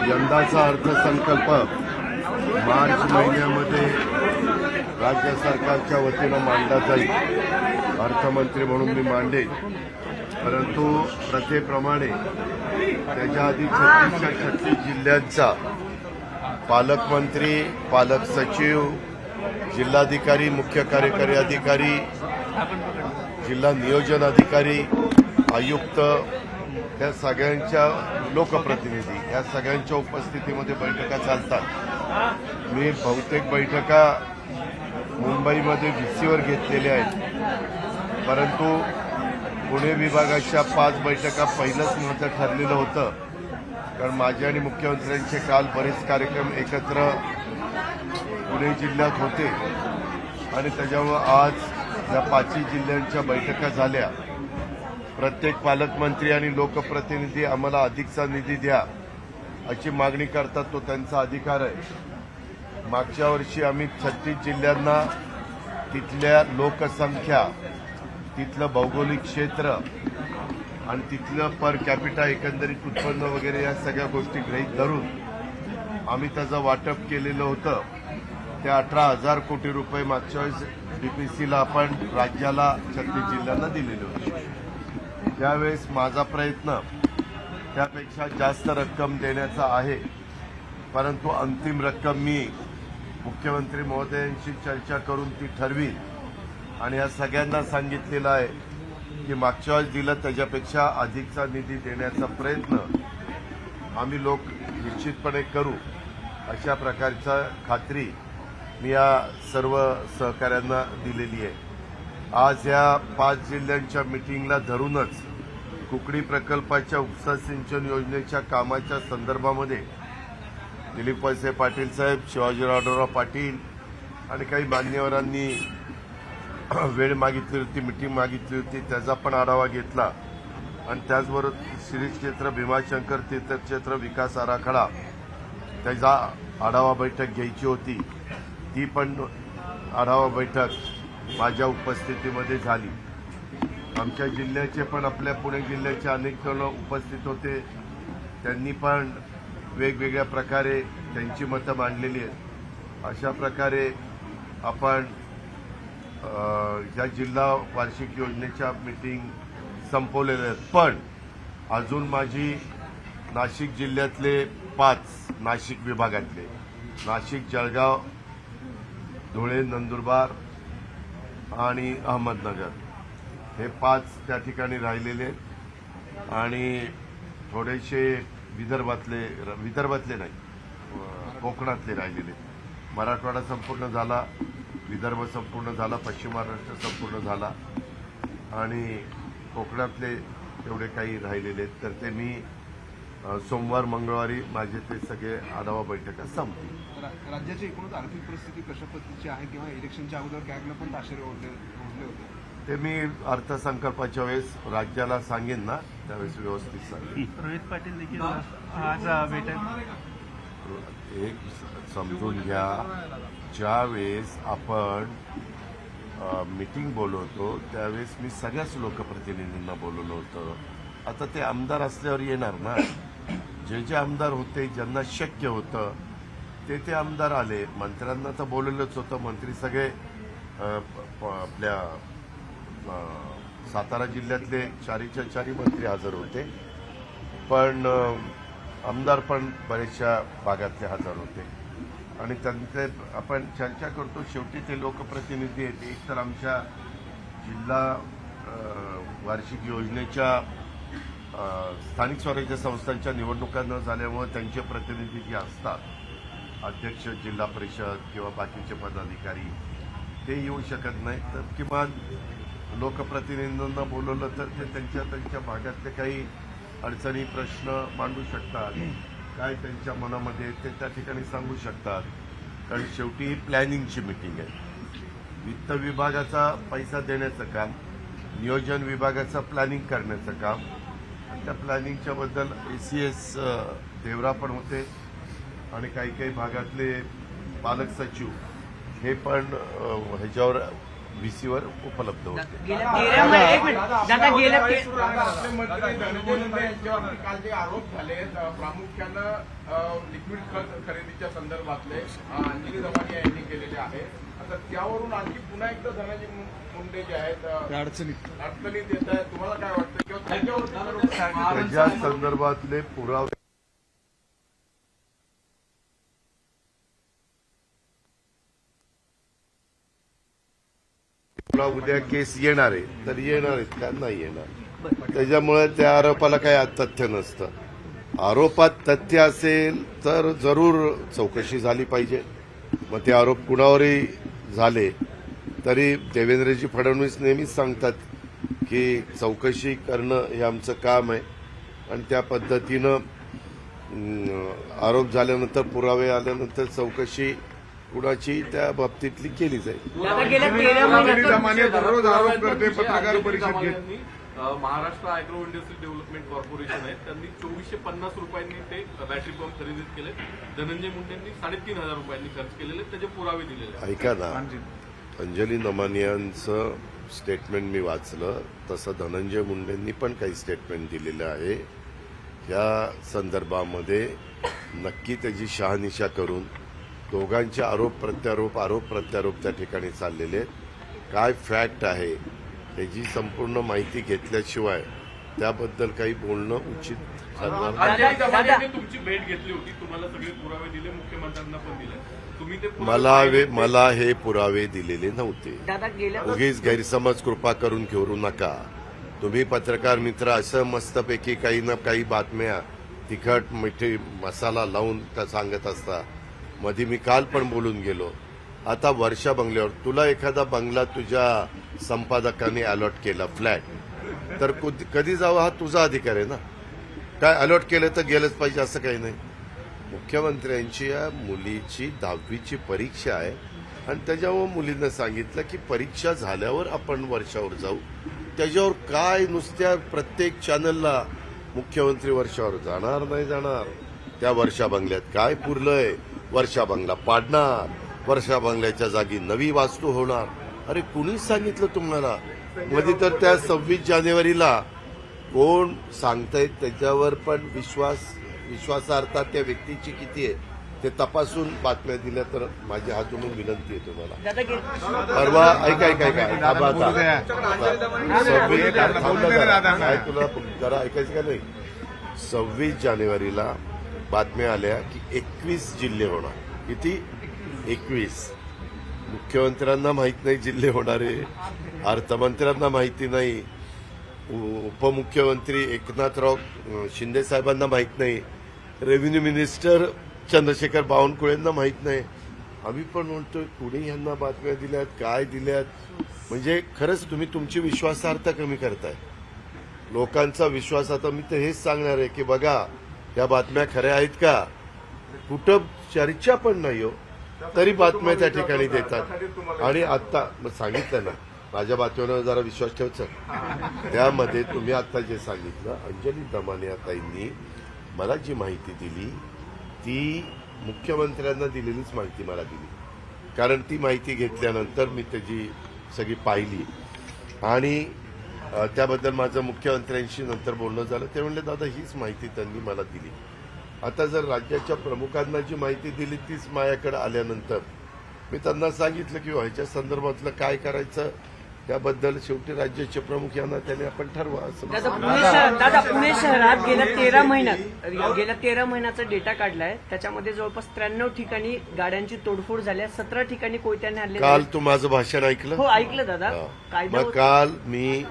यंदाचा अर्थसंकल्प मार्च महिन्यामध्ये राज्य सरकारच्या वतीनं मांडला जाईल. अर्थमंत्री म्हणून मी मांडेन, परंतु प्रथेप्रमाणे त्याच्या आधी 36 जिल्ह्यांचा पालकमंत्री, पालक सचिव, जिल्हाधिकारी, मुख्य कार्यकारी अधिकारी, जिल्हा नियोजन अधिकारी, आयुक्त या सगळ्यांच्या लोकप्रतिनिधी या सगळ्यांच्या उपस्थितीमध्ये बैठका चालतात. मी बहुतेक बैठका मुंबईमध्ये VCवर घेतलेल्या आहेत, परंतु पुणे विभागाच्या 5 बैठका पहिलंच माझं ठरलेलं होतं, कारण माझे आणि मुख्यमंत्र्यांचे काल बरेच कार्यक्रम एकत्र पुणे जिल्ह्यात होते आणि त्याच्यामुळे आज या 5 जिल्ह्यांच्या बैठका झाल्या. प्रत्येक पालकमंत्री आणि लोकप्रतिनिधी आम्हाला अधिकचा निधी द्या अशी मागणी करतात, तो त्यांचा अधिकार आहे. मागच्या वर्षी आम्ही 36 जिल्ह्यांना तिथल्या लोकसंख्या, तिथलं भौगोलिक क्षेत्र आणि तिथलं पर कॅपिटा एकंदरीत उत्पन्न वगैरे या सगळ्या गोष्टी गृहीत धरून आम्ही त्याचं वाटप केलेलं होतं. ते 18,000 कोटी रुपये मागच्या वेळेस DPCला आपण राज्याला 36 जिल्ह्यांना दिलेले होते. त्यावेळेस माझा प्रयत्न त्यापेक्षा जास्त रक्कम देण्याचा आहे, परंतु अंतिम रक्कम मी मुख्यमंत्री महोदयांशी चर्चा करून ती ठरवीन आणि या सगळ्यांना सांगितलेलं आहे की मागच्या वेळेस दिलं त्याच्यापेक्षा अधिकचा निधी देण्याचा प्रयत्न आम्ही लोक निश्चितपणे करू, अशा प्रकारचा खात्री मी या सर्व सहकाऱ्यांना दिलेली आहे. आज या 5 जिल्ह्यांच्या मिटिंगला धरूनच कुकडी प्रकल्पाच्या उपसा सिंचन योजनेच्या कामाच्या संदर्भामध्ये दिलीप वळसे पाटील साहेब, शिवाजीराव पाटील आणि काही मान्यवरांनी वेळ मागितली होती, मिटिंग मागितली होती, त्याचा पण आढावा घेतला आणि त्याचबरोबर श्री क्षेत्र भीमाशंकर तीर्थक्षेत्र विकास आराखडा त्याचा आढावा बैठक घ्यायची होती. ती पण आढावा बैठक माझ्या उपस्थितीमध्ये झाली. आमच्या जिल्ह्याचे पण आपल्या पुणे जिल्ह्याचे अनेक जण उपस्थित होते, त्यांनी पण वेगवेगळ्या प्रकारे त्यांची मतं मांडलेली आहेत. अशा प्रकारे आपण या जिल्हा वार्षिक योजनेच्या मीटिंग संपवलेल्या आहेत. पण अजून माझी नाशिक जिल्ह्यातले 5 नाशिक विभागातले नाशिक, जळगाव, धुळे, नंदुरबार आणि अहमदनगर हे 5 त्या ठिकाणी राहिलेले आहेत आणि थोडेसे विदर्भातले नाही, कोकणातले राहिलेले. मराठवाडा संपूर्ण झाला, विदर्भ संपूर्ण झाला, पश्चिम महाराष्ट्र संपूर्ण झाला आणि कोकणातले तेवढे काही राहिलेले आहेत. तर ते मी सोमवार मंगळवारी माझे ते सगळे आढावा बैठका संपतील. राज्याची एकूणच आर्थिक परिस्थिती कशा पद्धतीची आहे किंवा इलेक्शनच्या अगोदर कॅगला पण ताशेरे ओढले होते ते मी अर्थसंकल्पाच्या वेळेस राज्याला सांगेन ना, त्यावेळेस व्यवस्थित सांगेन. रोहित पाटील देखील आज बैठक एक समजून घ्या, ज्यावेळेस आपण मीटिंग बोलवतो त्यावेळेस मी सगळ्याच लोकप्रतिनिधींना बोलवलं होतं. आता ते आमदार असल्यावर येणार ना, जे आमदार होते, ज्यांना शक्य होतं ते आमदार आले. मंत्र्यांना तर बोलवलंच होतं. मंत्री सगळे आपल्या सातारा जिल्ह्यातले 4च्या 4 मंत्री हजर होते, पण आमदार पण बऱ्याचशा भागातले हजर होते आणि त्यांचे आपण चर्चा करतो. शेवटी ते लोकप्रतिनिधी आहेत. एक तर आमच्या जिल्हा वार्षिक योजनेच्या स्थानिक स्वराज्य संस्थांच्या निवडणुका न झाल्यामुळे त्यांचे प्रतिनिधी जे असतात, अध्यक्ष, जिल्हा परिषद किंवा बाकीचे पदाधिकारी, ते येऊ शकत नाही. तर किमान लोकप्रतिनिधींना बोलवलं तर ते त्यांच्या भागातले काही अडचणी, प्रश्न मांडू शकतात, काय त्यांच्या मनामध्ये ते त्या ठिकाणी सांगू शकतात. कारण शेवटी ही प्लॅनिंगची मीटिंग आहे. वित्त विभागाचा पैसा देण्याचं काम, नियोजन विभागाचं प्लॅनिंग करण्याचं काम आणि त्या प्लॅनिंगच्या बद्दल ACS देवरा पण होते आणि काही भागातले पालक सचिव हे पण ह्याच्यावर व्हीसीवर उपलब्ध होते. गेल्या 13 महिने एक मिनिट दादा गेल्या आपले मंत्री धनंजय मुंडे यांच्यावरती काल जे आरोप झाले प्रामुख्यानं लिक्विड खत खरेदीच्या संदर्भातले अंजली दमानिया यांनी केलेले आहे. आता त्यावरून आणखी पुन्हा एकदा धनंजय मुंडे जे आहेत अडचणीत येत आहेत. तुम्हाला काय वाटतं किंवा त्याच्यावर त्याच्या संदर्भातले पुरावे तुला उद्या केस येणार आहे तर येणार आहेत का नाही येणार. त्याच्यामुळे त्या आरोपाला काही तथ्य नसतं. आरोपात तथ्य असेल तर जरूर चौकशी झाली पाहिजे. मग ते आरोप कुणावरही झाले तरी देवेंद्रजी फडणवीस नेहमीच सांगतात की चौकशी करणं हे आमचं काम आहे आणि त्या पद्धतीनं आरोप झाल्यानंतर पुरावे आल्यानंतर चौकशी कुणाची त्या बाबतीतली केली जाईल. दादा गेल्या 13 महिन्यात दमानिया दररोज आरोप करते, पत्रकार परिषद घेत. Maharashtra agro industry development corporation आहे त्यांनी 2450 रुपयांनी ते बॅटरी पंप खरेदी केले. धनंजय मुंडेंनी 3500 रुपयांनी खर्च केलेले त्याचे पुरावे दिलेले. ऐका ना, अंजली दमानियांचं स्टेटमेंट मी वाचलं तसं धनंजय मुंडेंनी पण काही स्टेटमेंट दिलेलं आहे. या संदर्भामध्ये नक्की त्याची शहानिशा करून दोघांचे आरोप प्रत्यारोप त्या ठिकाणी चाललेले आहेत. काय फॅक्ट आहे त्याची संपूर्ण माहिती घेतल्याशिवाय त्याबद्दल काही बोलणं उचित ठरणार नाही. अंजली दमानियांनी तुमची भेट घेतली होती, तुम्हाला सगळे पुरावे दिले, मुख्यमंत्र्यांना पण दिले. तुम्ही ते मला हे पुरावे दिलेले नव्हते. दादा गेल्या उगीच गैरसमज कृपा करून घेऊ नका. तुम्ही पत्रकार मित्र असं मस्तपैकी काही ना काही बातम्या तिखट मिठी मसाला लावून त्या सांगत असता. मध्ये मी काल पण बोलून गेलो. आता वर्षा बंगल्यावर तुला एखादा बंगला तुझ्या संपादकाने अलॉट केला फ्लॅट तर कधी जावं हा तुझा अधिकार आहे ना. काय अलॉट केलं तर गेलंच पाहिजे असं काही नाही. मुख्यमंत्र्यांची या मुलीची 10वीची परीक्षा आहे आणि त्याच्यावर मुलीनं सांगितलं की परीक्षा झाल्यावर आपण वर्षावर जाऊ. त्याच्यावर काय नुसत्या प्रत्येक चॅनलला मुख्यमंत्री वर्षावर जाणार नाही जाणार. त्या वर्षा बंगल्यात काय पुरलंय, वर्षा बंगला पाडणार, वर्षा बंगल्याच्या जागी नवी वास्तू होणार. अरे कुणीच सांगितलं तुम्हाला. मध्ये तर त्या 26 जानेवारीला कोण सांगतायत त्याच्यावर पण विश्वासार्हता त्या व्यक्तीची किती आहे ते तपासून बातम्या दिल्या तर माझी हात जोडून विनंती आहे तुम्हाला. दादा परवा ऐका तुला जरा ऐकायचं का नाही. 26 जानेवारीला बातम्या आल्या की 21 जिल्हे होणार. किती? 21. मुख्यमंत्र्यांना माहित नाही जिल्हे होणारे, अर्थमंत्र्यांना माहिती नाही, उपमुख्यमंत्री एकनाथराव शिंदे साहेबांना माहित नाही, रेव्हेन्यू मिनिस्टर चंद्रशेखर बावनकुळेंना माहित नाही. आम्ही पण म्हणतोय कुणी यांना बातम्या दिल्यात काय दिल्यात. म्हणजे खरंच तुम्ही तुमची विश्वासार्हता कमी करताय. लोकांचा विश्वास आता मी तर हेच सांगणार आहे की बघा या बातम्या खऱ्या आहेत का. कुठं चर्चा पण नाही हो तरी बातम्या त्या ठिकाणी देतात. आणि आता सांगितलं ना माझ्या बातम्यांवर जरा विश्वास ठेवायचा. त्यामध्ये तुम्ही आता जे सांगितलं अंजली दमानिया ताईंनी मला जी माहिती दिली ती मुख्यमंत्र्यांना दिलेलीच माहिती मला दिली. कारण ती माहिती घेतल्यानंतर मी त्याची सगळी पाहिली आणि त्याबद्दल माझं मुख्यमंत्र्यांशी नंतर बोलणं झालं. ते म्हणले दादा हीच माहिती त्यांनी मला दिली. आता जर राज्याच्या प्रमुखांना जी माहिती दिली तीच माझ्याकडे आल्यानंतर मी त्यांना सांगितलं की ह्याच्या संदर्भातलं काय करायचं त्याबद्दल शेवटी राज्याचे प्रमुख यांना त्याने आपण ठरवा असं. दादा पुणे शहरात गेल्या 13 महिन्याचा डेटा काढलाय. त्याच्यामध्ये जवळपास 93 ठिकाणी गाड्यांची तोडफोड झाली आहे, 17 ठिकाणी कोयत्याने हल्ले. काल तू माझं भाषण ऐकलं? हो ऐकलं दादा. मग काल मी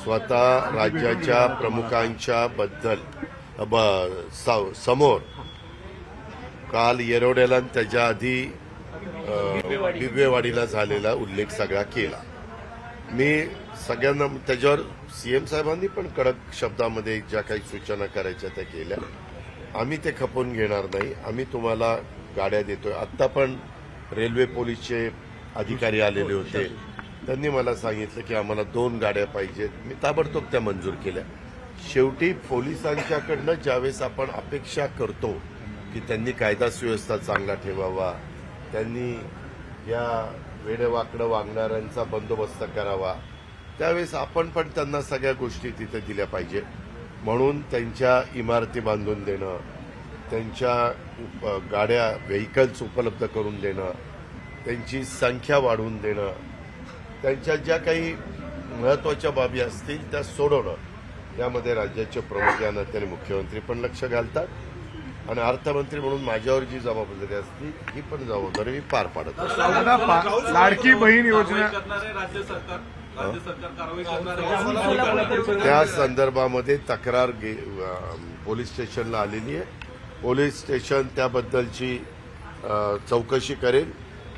स्वतः राज्याच्या प्रमुखांच्या बद्दल समोर काल येरवड्याला त्याच्या आधी बिबवेवाडीला झालेला उल्लेख सगळा केला. मी सगळ्यांना त्याच्यावर सीएम साहेबांनी पण कडक शब्दामध्ये ज्या काही सूचना करायच्या त्या केल्या. आम्ही ते खपवून घेणार नाही. आम्ही तुम्हाला गाड्या देतोय. आत्ता पण रेल्वे पोलीसचे अधिकारी आलेले होते. त्यांनी मला सांगितलं की आम्हाला 2 गाड्या पाहिजेत. मी ताबडतोब त्या मंजूर केल्या. शेवटी पोलिसांच्याकडनं ज्यावेळेस आपण अपेक्षा करतो की त्यांनी कायदा सुव्यवस्था चांगला ठेवावा, त्यांनी या वेडेवाकडं वागणाऱ्यांचा बंदोबस्त करावा, त्यावेळेस आपण पण त्यांना सगळ्या गोष्टी तिथे दिल्या पाहिजे. म्हणून त्यांच्या इमारती बांधून देणं, त्यांच्या गाड्या व्हेकल्स उपलब्ध करून देणं, त्यांची संख्या वाढवून देणं, त्यांच्या ज्या काही महत्त्वाच्या बाबी असतील त्या सोडवणं, यामध्ये राज्याचे प्रमुख या नात्याने मुख्यमंत्री पण लक्ष घालतात आणि अर्थमंत्री म्हणून माझ्यावर जी जबाबदारी असते ही पण जबाबदारी मी पार पाडत असतो. लाडकी बहीण योजना करणारे राज्य सरकार कारवाई करणार त्या संदर्भामध्ये तक्रार पोलीस स्टेशनला आलेली आहे. पोलीस स्टेशन त्याबद्दलची चौकशी करेल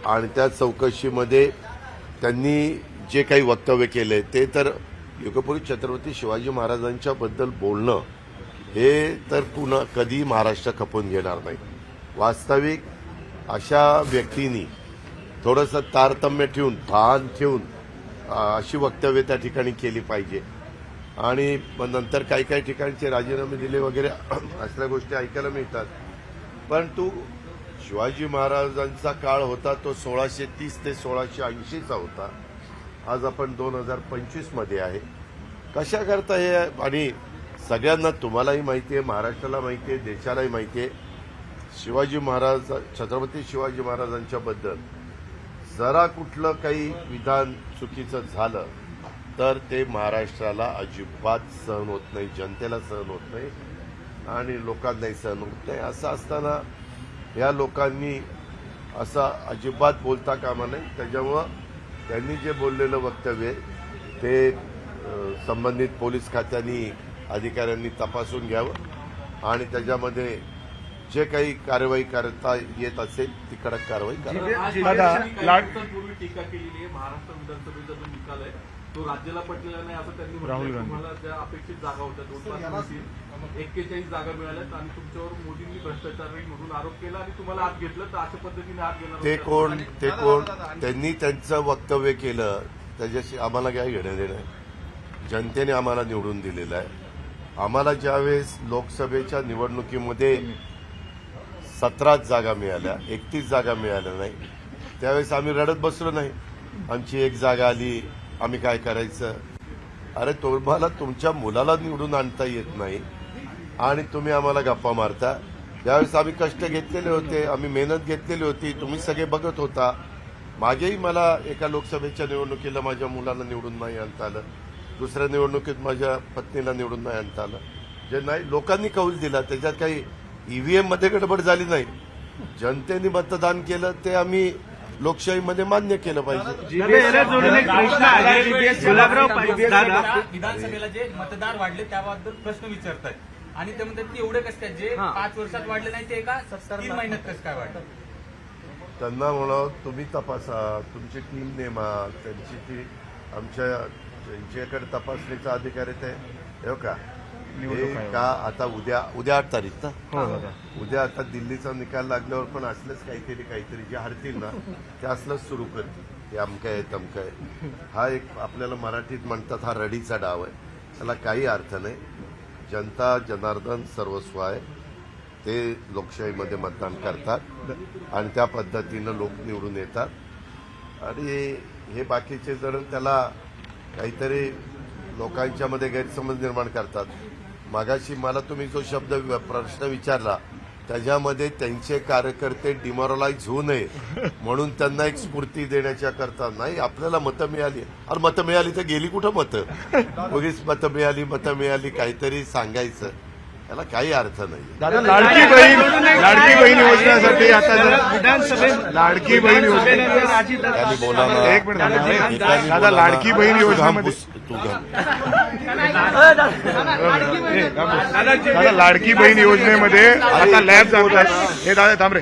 आणि त्या चौकशीमध्ये त्यांनी जे काही वक्तव्य केले ते तर युगपुरुष छत्रपती शिवाजी महाराजांच्या बद्दल बोलणं हे तर पुन्हा कधी महाराष्ट्र खपवून घेणार नाही. वास्तविक अशा व्यक्तींनी थोडंसं तारतम्य ठेवून, भान ठेवून अशी वक्तव्य त्या ठिकाणी केली पाहिजे. आणि मग नंतर काही काही ठिकाणचे राजीनामे दिले वगैरे असल्या गोष्टी ऐकायला मिळतात. परंतु शिवाजी महाराजांचा काळ होता तो 1630 ते 1680चा होता. आज आपण 2025 मध्ये आहे. कशा करता हे, आणि सगळ्यांना, तुम्हालाही माहिती आहे, महाराष्ट्राला माहिती आहे, देशालाही माहिती आहे, शिवाजी महाराज, छत्रपती शिवाजी महाराजांच्या बद्दल जरा कुठलं काही विधान चुकीचं झालं तर ते महाराष्ट्राला अजिबात सहन होत नाही, जनतेला सहन होत नाही आणि लोकांनाही सहन होत नाही. असं असताना या लोकांनी असं अजिबात बोलता कामा नये. त्याच्यामुळं त्यांनी जे बोललेलं वक्तव्य ते संबंधित पोलीस खात्यांनी, अधिकाऱ्यांनी तपासून घ्यावं आणि त्याच्यामध्ये जे काही कारवाई करता येत असेल ती कडक कारवाई करावी. पूर्वी टीका केलेली आहे. महाराष्ट्र विधानसभेचा जो निकाल आहे तो राज्याला पटलेला नाही असं त्यांनी म्हटलं. तुम्हाला ज्या अपेक्षित जागा होत्या 41 जागा मिळाल्यात आणि तुमच्यावर मोदींनी भ्रष्टाचारी म्हणून आरोप केला आणि तुम्हाला आत घेतलं, तर अशा पद्धतीने आत घेणार ते कोण त्यांनी त्यांचं वक्तव्य केलं त्याच्याशी आम्हाला काय घेणं देणं आहे. जनतेने आम्हाला निवडून दिलेलं आहे. आम्हाला ज्यावेळेस लोकसभेच्या निवडणुकीमध्ये 17 जागा मिळाल्या, 31 जागा मिळाल्या नाही, त्यावेळेस आम्ही रडत बसलो नाही. आमची एक जागा आली, आम्ही काय करायचं. अरे तुम्हाला तुमच्या मुलाला निवडून आणता येत नाही आणि तुम्ही आम्हाला गप्पा मारता. त्यावेळेस आम्ही कष्ट घेतलेले होते, आम्ही मेहनत घेतलेली होती, तुम्ही सगळे बघत होता. मागेही मला एका लोकसभेच्या निवडणुकीला माझ्या मुलाला निवडून नाही आणता आलं, दुसऱ्या निवडणुकीत माझ्या पत्नीला निवडून नाही आणता आलं. जे नाही लोकांनी कौल दिला, त्याच्यात काही ईव्हीएम मध्ये गडबड झाली नाही. जनतेने मतदान केलं ते आम्ही लोकशाहीमध्ये मान्य केलं पाहिजे. विधानसभेला जे मतदार वाढले त्याबद्दल प्रश्न विचारतायत आणि ते म्हणतात की एवढे कसं काय, जे 5 वर्षात वाढले नाही ते का 3 महिन्यात कसं काय वाढलं. त्यांना म्हणावं तुम्ही तपासा, तुमची टीम नेमा, त्यांची ती ज्यांच्याकडे तपासणीचा अधिकार आहे ते का हे का आता उद्या 8 तारीख ना, उद्या आता दिल्लीचा निकाल लागल्यावर पण असलंच काहीतरी जे हरतील ना ते असलंच सुरू करतील. ते अमकं आहे तमकं आहे. हा एक आपल्याला मराठीत म्हणतात हा रडीचा डाव आहे. त्याला काही अर्थ नाही. जनता जनार्दन सर्वस्व आहे. ते लोकशाहीमध्ये मतदान करतात आणि त्या पद्धतीनं लोक निवडून येतात. आणि हे बाकीचे जण त्याला काहीतरी लोकांच्या मध्ये गैरसमज निर्माण करतात. मागाशी मला तुम्ही जो प्रश्न विचारला त्याच्यामध्ये त्यांचे कार्यकर्ते डिमोरलाइज होऊ नये म्हणून त्यांना एक स्फूर्ती देण्याच्या करता नाही. आपल्याला मतं मिळाली, अरे मतं मिळाली तर गेली कुठं मतं, उगीच मतं मिळाली काहीतरी सांगायचं, त्याला काही अर्थ नाही. दादा लाडकी बहीण योजनेसाठी आता विधानसभेत लाडकी बहीण त्यांनी बोलावं. एक मिनिट दादा, लाडकी बहीण योजनेमध्ये दादा लाडकी बहीण योजनेमध्ये आता लॅब जातात. हे दादा थांबरे,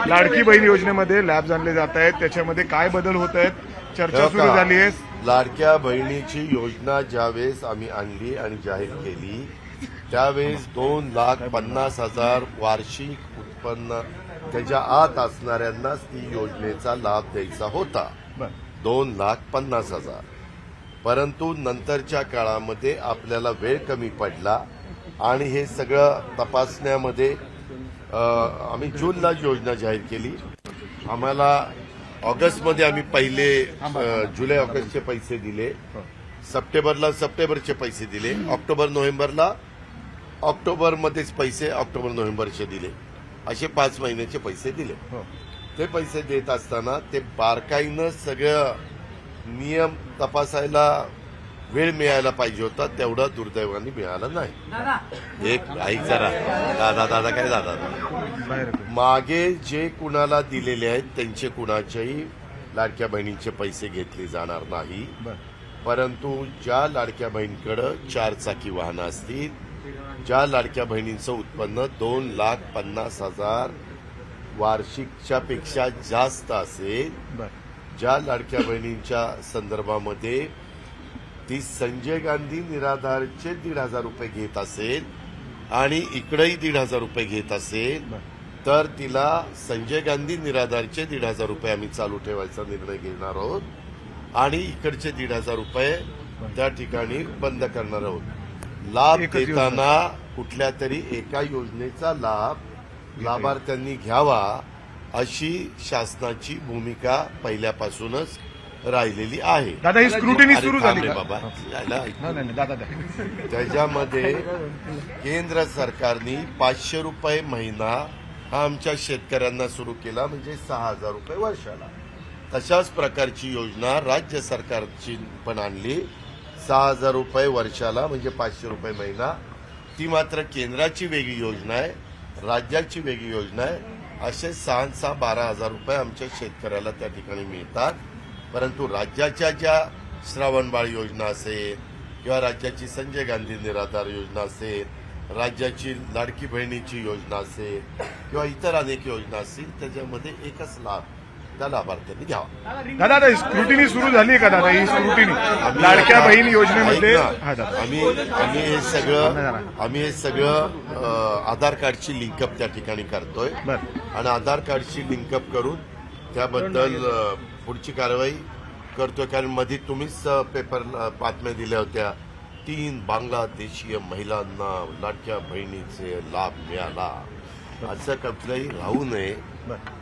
लाडकी बहीण योजनेमध्ये लॅब आणले जात आहेत, त्याच्यामध्ये काय बदल होत आहेत, चर्चा सुरू झाली आहे. लाडक्या बहिणीची योजना ज्यावेळेस आम्ही आणली आणि जाहीर केली त्यावेळेस 2,50,000 वार्षिक उत्पन्न त्याच्या आत असणाऱ्यांनाच ती योजनेचा लाभ द्यायचा होता. 2,50,000. परंतु नंतरच्या काळामध्ये आपल्याला वेळ कमी पडला आणि हे सगळं तपासण्यामध्ये आम्ही जूनला योजना जाहीर केली. आम्हाला ऑगस्टमध्ये आम्ही पहिले जुलै ऑगस्टचे पैसे दिले, सप्टेंबरला सप्टेंबरचे पैसे दिले, ऑक्टोबर नोव्हेंबरला ऑक्टोबरमध्येच पैसे ऑक्टोबर नोव्हेंबरचे दिले, असे 5 महिन्याचे पैसे दिले. ते पैसे देत असताना ते बारकाईनं सगळं नियम तपासायला वेळ मिळायला पाहिजे होता, तेवढा दुर्दैवाने मिळाला नाही. एक ऐक जरा दादा काय दादा मागे जे कुणाला दिलेले आहेत त्यांचे कुणाच्याही लाडक्या बहिणींचे पैसे घेतले जाणार नाही, परंतु ज्या लाडक्या बहिणीकडे 4 चाकी वाहनं असतील, ज्या लाडक्या बहिणींचं उत्पन्न 2,50,000 वार्षिकच्या पेक्षा जास्त असेल, ज्या लाडक्या बहिणींच्या संदर्भामध्ये ती संजय गांधी निराधारचे 1,500 रुपये घेत असेल आणि इकडेही 1,500 रुपये घेत असेल, तर तिला संजय गांधी निराधारचे 1,500 रुपये आम्ही चालू ठेवायचा निर्णय घेणार आहोत आणि इकडचे 1,500 रुपये त्या ठिकाणी बंद करणार आहोत. लाभ देताना कुठल्या तरी एका योजनेचा लाभ लाभार्थ्यांनी घ्यावा अशी शासनाची भूमिका पहिल्यापासूनच राहिलेली आहे. दादा ही स्क्रुटिनी सुरू झाली का? बाबा नाही दादा त्याच्यामध्ये केंद्र सरकारने 500 रुपये महिना हा आमच्या शेतकऱ्यांना सुरू केला, म्हणजे 6,000 रुपये वर्षाला. तशाच प्रकारची योजना राज्य सरकारची पण आणली, 6,000 रुपये वर्षाला म्हणजे 500 रुपये महिना. ती मात्र केंद्राची वेगळी योजना आहे, राज्याची वेगळी योजना आहे. असे 6,000-12,000 रुपये आमच्या शेतकऱ्याला त्या ठिकाणी मिळतात. परंतु राज्याच्या ज्या श्रावणबाळ योजना असेल किंवा राज्याची संजय गांधी निराधार योजना असेल, राज्याची लाडकी बहिणीची योजना असेल किंवा इतर अनेक योजना असतील, त्याच्यामध्ये एकच लाभ त्या लाभार्थ्यांनी घ्यावा. दादा स्क्रुटिनी सुरू झाली का? दादा ही स्क्रुटिनी लाडक्या बहीण योजनेमध्ये आम्ही हे सगळं आधार कार्डची लिंकअप त्या ठिकाणी करतोय आणि आधार कार्डची लिंकअप करून त्याबद्दल पुढची कारवाई करतोय. कारण मध्ये तुम्हीच पेपर बातम्या दिल्या होत्या, 3 बांगलादेशीय महिलांना लाडक्या बहिणीचे लाभ मिळाला, असं कुठलंही राहू नये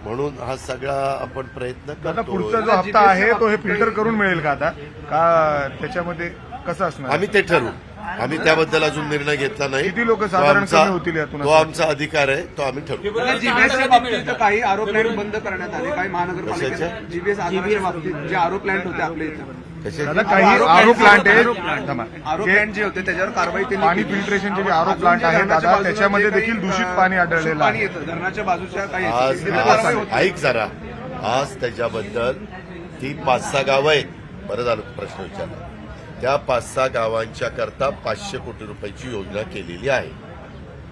म्हणून हा सगळा आपण प्रयत्न करतो. पुढचा जो हप्ता आहे तो हे फिल्टर करून मिळेल का आता, का त्याच्यामध्ये कसं असणार? आम्ही ते ठरवू. आम्ही त्याबद्दल अजून निर्णय घेतला नाही. किती लोक साधारण कमी होतील यातून? तो आमचा अधिकार आहे, तो आम्ही ठरवू. जीबीएसच्या बाबतीत काही आरो प्लांट बंद करण्यात आले, काही महानगरपालिका जीबीएस आधाराच्या बाबतीत जे आरो प्लांट होते आपल्या इथं, दादा काही आरो प्लांट आहे, आरो प्लांट जे होते त्याच्यावर कारवाई केली. पाणी फिल्ट्रेशनचे जे आरो प्लांट आहे दादा, त्याच्यामध्ये देखील दूषित पाणी आढळलेलं पाणी आहे. येतं धरणाच्या बाजूच्या काही आज ऐक जरा, आज त्याच्याबद्दल ती 5-6 गावं आहेत. बरं झालं प्रश्न विचारला. त्या 5-6 गावांच्या करता 500 कोटी रुपयाची योजना केलेली आहे.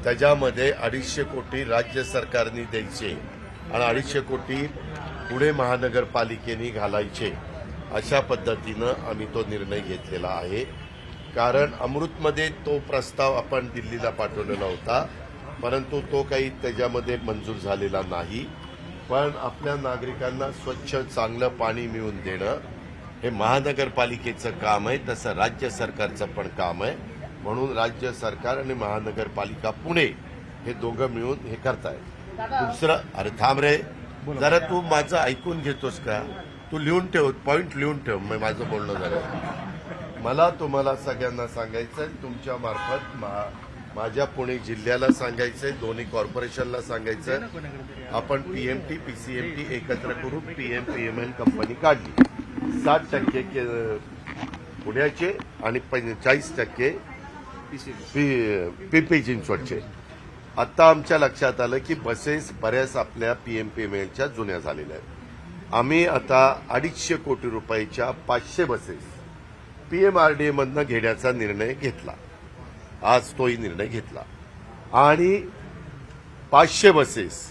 त्याच्यामध्ये 250 कोटी राज्य सरकारने द्यायचे आणि 250 कोटी पुणे महानगरपालिकेने घालायचे, अशा पद्धतीनं आम्ही तो निर्णय घेतलेला आहे. कारण अमृतमध्ये तो प्रस्ताव आपण दिल्लीला पाठवलेला होता, परंतु तो काही त्याच्यामध्ये मंजूर झालेला नाही. पण आपल्या नागरिकांना स्वच्छ चांगलं पाणी मिळवून देणं हे महानगरपालिकेचं काम आहे, तसं राज्य सरकारचं पण काम आहे. म्हणून राज्य सरकार आणि महानगरपालिका पुणे हे दोघं मिळून हे करतायत. दुसरं, अरे थांब रे जरा, तू माझं ऐकून घेतोस का? तू लिहून ठेव, पॉइंट लिहून ठेव. माझं बोलणं झालं. मला तुम्हाला सगळ्यांना सांगायचंय, तुमच्या मार्फत माझ्या पुणे जिल्ह्याला सांगायचंय, दोन्ही कॉर्पोरेशनला सांगायचंय, आपण पीएमटी पीसीएमटी एकत्र करून पीएमपीएमएल कंपनी काढली. 60% पुण्याचे आणि 45% पिंपरी चिंचवडचे. आता आमच्या लक्षात आलं की बसेस बऱ्याच आपल्या पीएमपीएमएलच्या जुन्या झालेल्या आहेत. आम्ही आता 250 कोटी रुपयाच्या 500 बसेस पीएमआरडीए मधनं घेण्याचा निर्णय घेतला. आज तोही निर्णय घेतला आणि 500 बसेस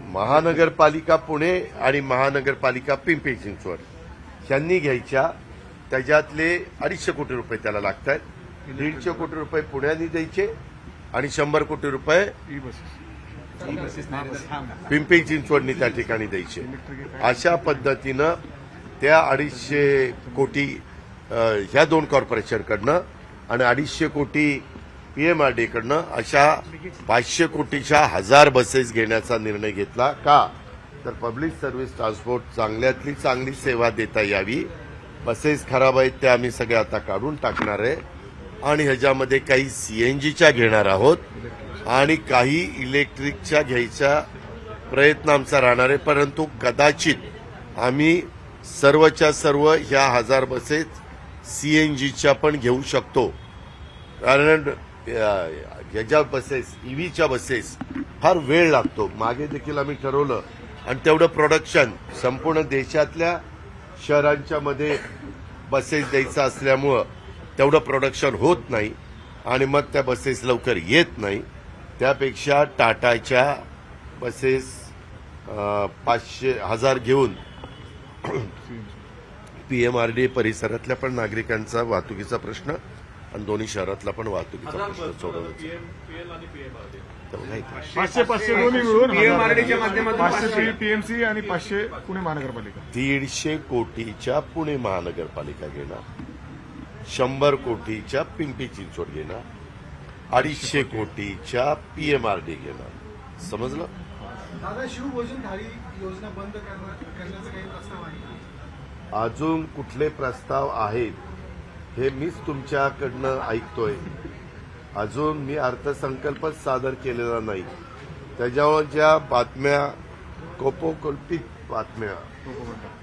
महानगरपालिका पुणे आणि महानगरपालिका पिंपरी चिंचवड यांनी घ्यायच्या. त्याच्यातले 250 कोटी रुपये त्याला लागत आहेत. 150 कोटी रुपये पुण्याने द्यायचे आणि 100 कोटी रुपये पिंपरी चिंचवडनी त्या ठिकाणी द्यायचे. अशा पद्धतीनं त्या 250 कोटी ह्या 2 कॉर्पोरेशनकडनं आणि 250 कोटी पीएमआरडीकडनं अशा 500 कोटीच्या 1000 बसेस घेण्याचा निर्णय घेतला. का तर पब्लिक सर्व्हिस ट्रान्सपोर्ट चांगल्यातली चांगली सेवा देता यावी. बसेस खराब आहेत त्या आम्ही सगळ्या आता काढून टाकणार आहे आणि ह्याच्यामध्ये काही सीएनजीच्या घेणार आहोत आणि काही इलेक्ट्रिकच्या घ्यायचा प्रयत्न आमचा राहणार आहे. परंतु कदाचित आम्ही सर्वच्या सर्व ह्या 1000 बसेस सीएनजीच्या पण घेऊ शकतो. कारण ह्याच्या बसेस ईव्हीच्या बसेस फार वेळ लागतो. मागे देखील आम्ही ठरवलं आणि तेवढं प्रोडक्शन संपूर्ण देशातल्या शहरांच्या मध्ये बसेस द्यायचं असल्यामुळं तेवढं प्रोडक्शन होत नाही आणि मग त्या बसेस लवकर येत नाही. त्यापेक्षा टाटाच्या बसेस 500,000 घेऊन पीएमआरडी परिसरातल्या पण नागरिकांचा वाहतुकीचा प्रश्न आणि दोन्ही शहरातला पण वाहतुकीचा प्रश्न सोडवण्याचा. पीएल आणि पीएमआरडी 500 दोन्ही मिळून पीएमआरडीच्या माध्यमातून 500 पीएमसी आणि 500 पुणे महानगरपालिका. 150 कोटीच्या पुणे महानगरपालिका घेणार, 100 कोटीच्या पिंपरी चिंचवड घेणार, 250 कोटीच्या पीएमआरडी घेणार. समजलं? दादा, शिवभोजन थाळी योजना बंद करण्याचा काही प्रस्ताव आहे? अजून कुठले प्रस्ताव आहेत हे मीच तुमच्याकडनं ऐकतोय. अजून मी अर्थसंकल्पच सादर केलेला नाही. त्याच्यावर ज्या बातम्या कोपोकल्पित बातम्या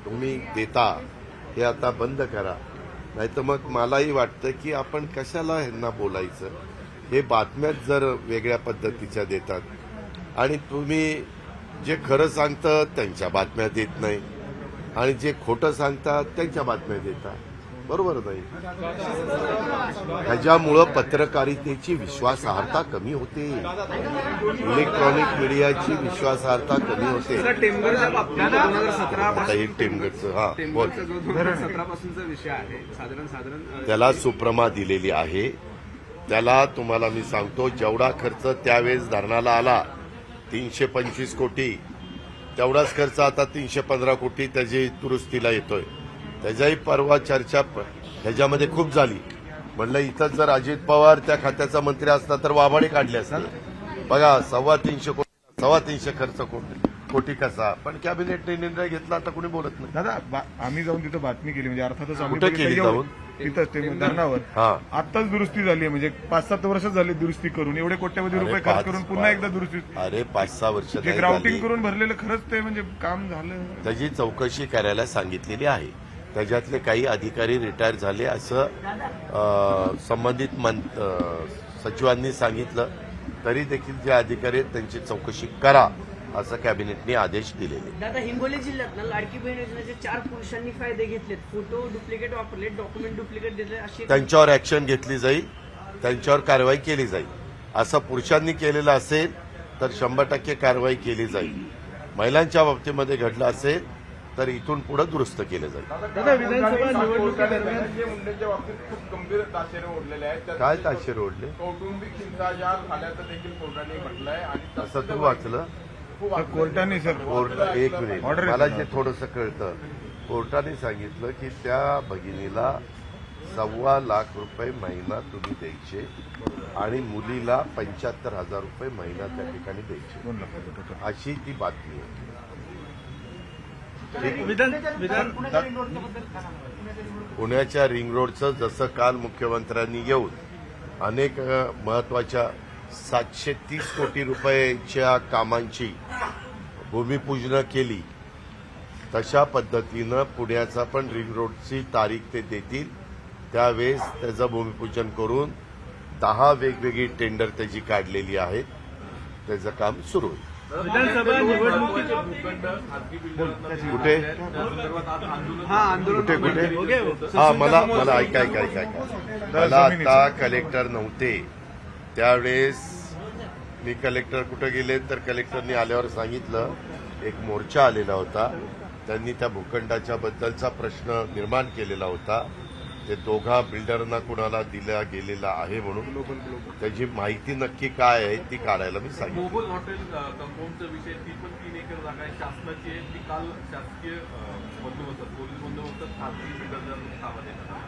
तुम्ही देता हे आता बंद करा. नाहीतर मग मलाही वाटतं की आपण कशाला ह्यांना बोलायचं. हे बातम्याच जर वेगळ्या पद्धतीच्या देतात आणि तुम्ही जे खरं सांगतं त्यांच्या बातम्या देत नाही आणि जे खोटं सांगतात त्यांच्या बातम्या देतात. बरोबर नाही? ह्याच्यामुळं पत्रकारितेची विश्वासार्हता कमी होते, इलेक्ट्रॉनिक मीडियाची विश्वासार्हता कमी होते. टेमघरच्या बाबतीत 2017 आता हे टेमघरचं बोल. टेमघरचा जो 2017 पासूनचा विषय आहे साधारण त्याला सुप्रमा दिलेली आहे. त्याला तुम्हाला मी सांगतो जेवढा खर्च त्यावेळेस धरणाला आला 325 कोटी, तेवढाच खर्च आता 315 कोटी त्याची दुरुस्तीला येतोय. त्याच्याही परवा चर्चा ह्याच्यामध्ये खूप झाली. म्हणलं इथंच जर अजित पवार त्या खात्याचा मंत्री असता तर वाभाडे काढले असते. बघा 325 खर्च कोटी कसा. पण कॅबिनेटने निर्णय घेतला, आता कोणी बोलत नाही. दादा, आम्ही जाऊन तिथं बातमी केली, म्हणजे अर्थातच आम्ही कुठे केली बघितलं जाऊन? तिथं ते धरणावर. हा, आत्ताच दुरुस्ती झाली, म्हणजे 5-7 वर्ष झाली दुरुस्ती करून, एवढे कोट्यवधी रुपये खर्च करून पुन्हा एकदा दुरुस्ती. अरे 5-6 वर्ष जे नाही ग्राउंडिंग झाली. करून भरलेलं खरंच ते म्हणजे काम झालं. त्याची चौकशी करायला सांगितलेली आहे. त्याच्यातले काही अधिकारी रिटायर झाले असं संबंधित सचिवांनी सांगितलं. तरी देखील जे अधिकारी आहेत त्यांची चौकशी करा असं कॅबिनेटने आदेश दिलेले. दादा, हिंगोली जिल्ह्यात ना लाडकी बहीण योजनेचे 4 पुरुषांनी फायदे घेतलेत. फोटो डुप्लिकेट वापरले, डॉक्युमेंट डुप्लिकेट दिले, अशी त्यांच्यावर ऍक्शन घेतली जाईल, त्यांच्यावर कारवाई केली जाईल. असं पुरुषांनी केलेलं असेल तर 100% कारवाई केली जाईल. महिलांच्या बाबतीमध्ये घडलं असेल तर इथून पुढे दुरुस्त केलं जाईल. धनंजय मुंडेंच्या बाबतीत खूप गंभीर ताशेरे ओढलेले आहेत. काय ताशेरे ओढले? कौटुंबिक हिंसाचार झाल्याचं देखील कोर्टाने म्हटलंय आणि असं तू वाचलं? कोर्टाने सर एक मिनिट, ऑर्डर मला जे थोडंसं कळतं, कोर्टाने सांगितलं की त्या भगिनीला 1.25 लाख रुपये महिना तुम्ही द्यायचे आणि मुलीला 75,000 रुपये महिना त्या ठिकाणी द्यायचे, 2 लाख. अशी ती बातमी आहे. पुण्याच्या रिंग रोडचं जसं काल मुख्यमंत्र्यांनी येऊन अनेक महत्वाच्या 730 कोटी रुपयाच्या कामांची भूमिपूजन केली, तशा पद्धतीनं पुण्याचा पण रिंग रोडची तारीख ते देतील. त्यावेळेस त्याचं भूमिपूजन करून 10 वेगवेगळी टेंडर त्याची काढलेली आहेत. त्याचं काम सुरू होईल. विधानसभा निवडणुकीचे भूखंड खासगी बिल्डरांना कुठे त्या संदर्भात आज आंदोलन कुठे कुठे हा मला ऐका मला आता कलेक्टर नव्हते त्यावेळेस. मी कलेक्टर कुठे गेले तर कलेक्टरनी आल्यावर सांगितलं एक मोर्चा आलेला होता, त्यांनी त्या भूखंडाच्या बद्दलचा प्रश्न निर्माण केलेला होता. ते दोघा बिल्डरना कुणाला दिला गेलेला आहे म्हणून त्याची माहिती नक्की काय आहे ती काढायला मी सांगितलं. मोबाईल हॉटेल कंपाऊंडचा विषय, ती पण 3 एकर जागा आहे शासनाची आहे. ती काल शासकीय बंदोबस्तात, पोलीस बंदोबस्तात खासगी बिल्डरला ताबा देण्यात आला.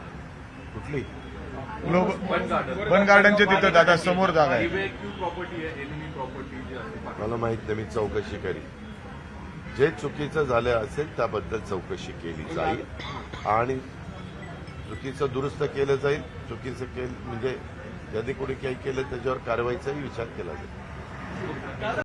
कुठली? बन गार्डनच्या तिथं दादा समोर जागा आहे. प्रॉपर्टी आहे, एनिमी प्रॉपर्टी जी असते. मला माहित नाही, मी चौकशी करी. जे चुकीचं झालं असेल त्याबद्दल चौकशी केली जाईल आणि चुकीचं दुरुस्त केलं जाईल. चुकीचं केलं म्हणजे ज्यांनी कोणी काही केलं त्याच्यावर कारवाईचाही विचार केला जाईल.